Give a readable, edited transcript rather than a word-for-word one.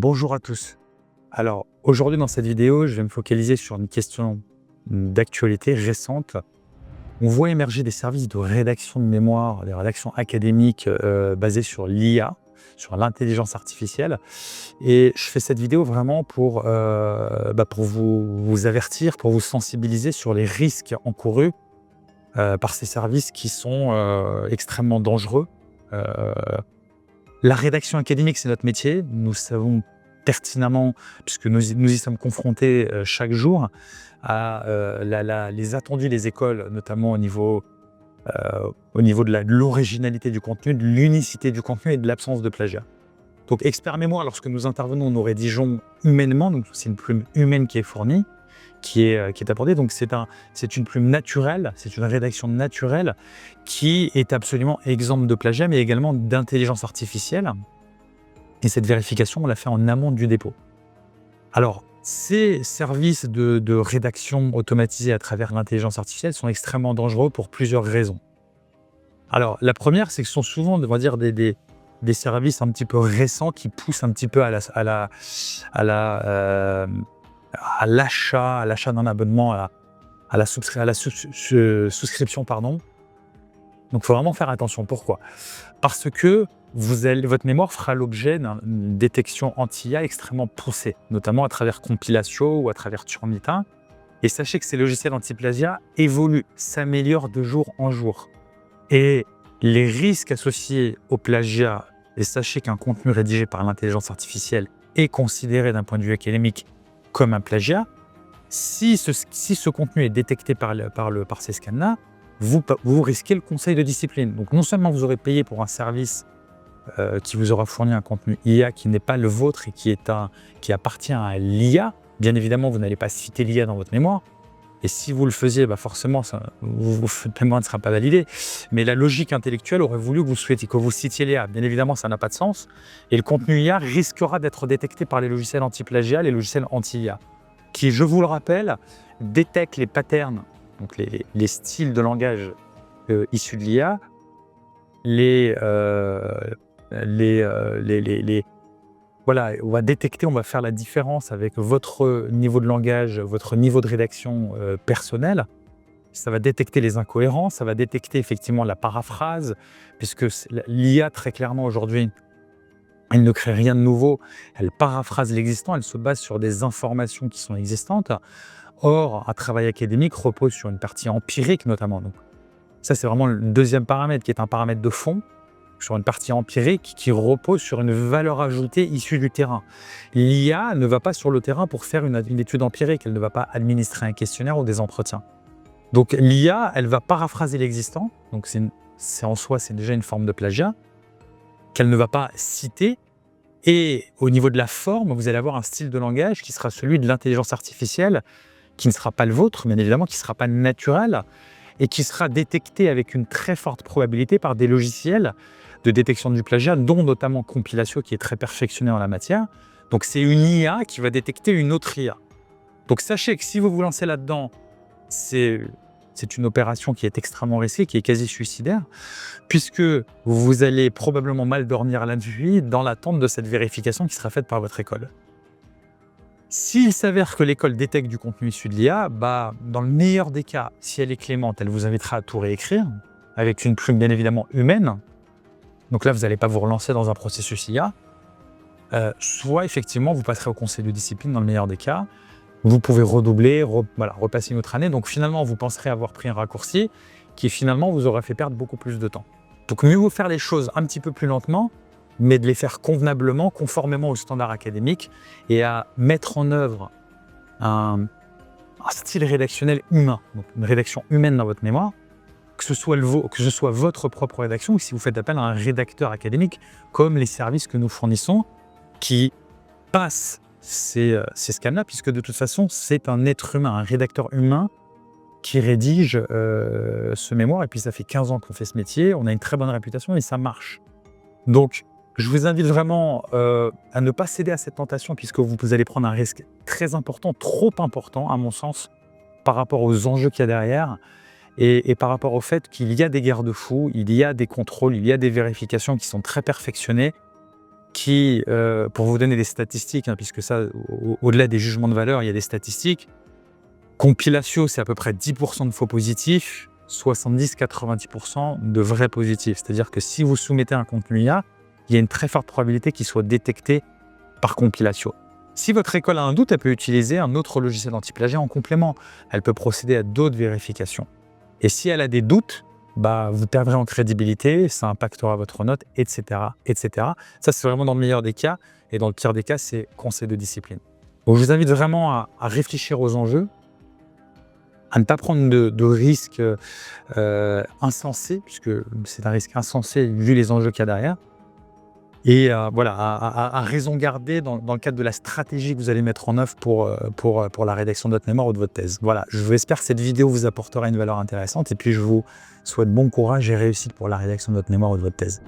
Bonjour à tous. Alors aujourd'hui dans cette vidéo, je vais me focaliser sur une question d'actualité récente. On voit émerger des services de rédaction de mémoire, des rédactions académiques basées sur l'IA, sur l'intelligence artificielle. Et je fais cette vidéo vraiment pour vous avertir, pour vous sensibiliser sur les risques encourus par ces services qui sont extrêmement dangereux. Euh, La rédaction académique, c'est notre métier. Nous savons pertinemment, puisque nous y sommes confrontés chaque jour, à les attendus des écoles, notamment au niveau de l'originalité du contenu, de l'unicité du contenu et de l'absence de plagiat. Donc, expert mémoire, lorsque nous intervenons, nous rédigeons humainement, donc c'est une plume humaine qui est fournie, qui est apportée. Donc, c'est une plume naturelle, c'est une rédaction naturelle qui est absolument exempte de plagiat, mais également d'intelligence artificielle. Et cette vérification, on l'a fait en amont du dépôt. Alors, ces services de rédaction automatisés à travers l'intelligence artificielle sont extrêmement dangereux pour plusieurs raisons. Alors, la première, c'est que ce sont souvent, on va dire, des services un petit peu récents qui poussent un petit peu à l'achat d'un abonnement, à la souscription, pardon. Donc, il faut vraiment faire attention. Pourquoi? Parce que votre mémoire fera l'objet d'une détection anti-IA extrêmement poussée, notamment à travers Compilatio ou à travers Turnitin. Et sachez que ces logiciels anti-plagiat évoluent, s'améliorent de jour en jour. Et les risques associés au plagiat, et sachez qu'un contenu rédigé par l'intelligence artificielle est considéré d'un point de vue académique comme un plagiat, si ce contenu est détecté par ces scans-là, vous risquez le conseil de discipline. Donc non seulement vous aurez payé pour un service qui vous aura fourni un contenu IA qui n'est pas le vôtre et qui appartient à l'IA, bien évidemment vous n'allez pas citer l'IA dans votre mémoire, et si vous le faisiez, forcément votre mémoire ne sera pas validée, mais la logique intellectuelle aurait voulu que vous citiez l'IA. Bien évidemment ça n'a pas de sens, et le contenu IA risquera d'être détecté par les logiciels anti-plagiat, les logiciels anti-IA, qui, je vous le rappelle, détectent les patterns, donc les styles de langage issus de l'IA, voilà, on va détecter, on va faire la différence avec votre niveau de langage, votre niveau de rédaction personnel. Ça va détecter les incohérences, ça va détecter effectivement la paraphrase, puisque l'IA, très clairement aujourd'hui, elle ne crée rien de nouveau, elle paraphrase l'existant, elle se base sur des informations qui sont existantes. Or, un travail académique repose sur une partie empirique notamment. Donc, ça, c'est vraiment le deuxième paramètre qui est un paramètre de fond, sur une partie empirique qui repose sur une valeur ajoutée issue du terrain. L'IA ne va pas sur le terrain pour faire une étude empirique, elle ne va pas administrer un questionnaire ou des entretiens. Donc l'IA, elle va paraphraser l'existant, donc en soi, c'est déjà une forme de plagiat, qu'elle ne va pas citer. Et au niveau de la forme, vous allez avoir un style de langage qui sera celui de l'intelligence artificielle, qui ne sera pas le vôtre, bien évidemment, qui ne sera pas naturel, et qui sera détecté avec une très forte probabilité par des logiciels de détection du plagiat, dont notamment Compilatio, qui est très perfectionné en la matière. Donc c'est une IA qui va détecter une autre IA. Donc sachez que si vous vous lancez là-dedans, c'est une opération qui est extrêmement risquée, qui est quasi suicidaire, puisque vous allez probablement mal dormir la nuit dans l'attente de cette vérification qui sera faite par votre école. S'il s'avère que l'école détecte du contenu issu de l'IA, dans le meilleur des cas, si elle est clémente, elle vous invitera à tout réécrire, avec une plume bien évidemment humaine. Donc là, vous n'allez pas vous relancer dans un processus IA. Soit effectivement, vous passerez au conseil de discipline dans le meilleur des cas. Vous pouvez redoubler, repasser une autre année. Donc finalement, vous penserez avoir pris un raccourci qui finalement vous aura fait perdre beaucoup plus de temps. Donc mieux vaut faire les choses un petit peu plus lentement, mais de les faire convenablement, conformément aux standards académiques, et à mettre en œuvre un style rédactionnel humain, donc une rédaction humaine dans votre mémoire, que ce soit votre propre rédaction, ou si vous faites appel à un rédacteur académique, comme les services que nous fournissons, qui passent ces scans-là, puisque de toute façon, c'est un être humain, un rédacteur humain qui rédige ce mémoire, et puis ça fait 15 ans qu'on fait ce métier, on a une très bonne réputation et ça marche. Donc, je vous invite vraiment à ne pas céder à cette tentation, puisque vous allez prendre un risque très important, trop important à mon sens, par rapport aux enjeux qu'il y a derrière, et par rapport au fait qu'il y a des garde-fous, il y a des contrôles, il y a des vérifications qui sont très perfectionnées. qui, pour vous donner des statistiques, hein, puisque ça, au-delà des jugements de valeur, il y a des statistiques. Compilatio, c'est à peu près 10% de faux positifs, 70-90% de vrais positifs. C'est-à-dire que si vous soumettez un contenu IA, il y a une très forte probabilité qu'il soit détecté par Compilatio. Si votre école a un doute, elle peut utiliser un autre logiciel anti-plagiat en complément. Elle peut procéder à d'autres vérifications. Et si elle a des doutes, vous perdrez en crédibilité, ça impactera votre note, etc., etc. Ça, c'est vraiment dans le meilleur des cas. Et dans le pire des cas, c'est conseil de discipline. Donc, je vous invite vraiment à réfléchir aux enjeux, à ne pas prendre de risques insensés, puisque c'est un risque insensé vu les enjeux qu'il y a derrière. Et voilà, à raison garder dans le cadre de la stratégie que vous allez mettre en œuvre pour la rédaction de votre mémoire ou de votre thèse. Voilà, j'espère que cette vidéo vous apportera une valeur intéressante et puis je vous souhaite bon courage et réussite pour la rédaction de votre mémoire ou de votre thèse.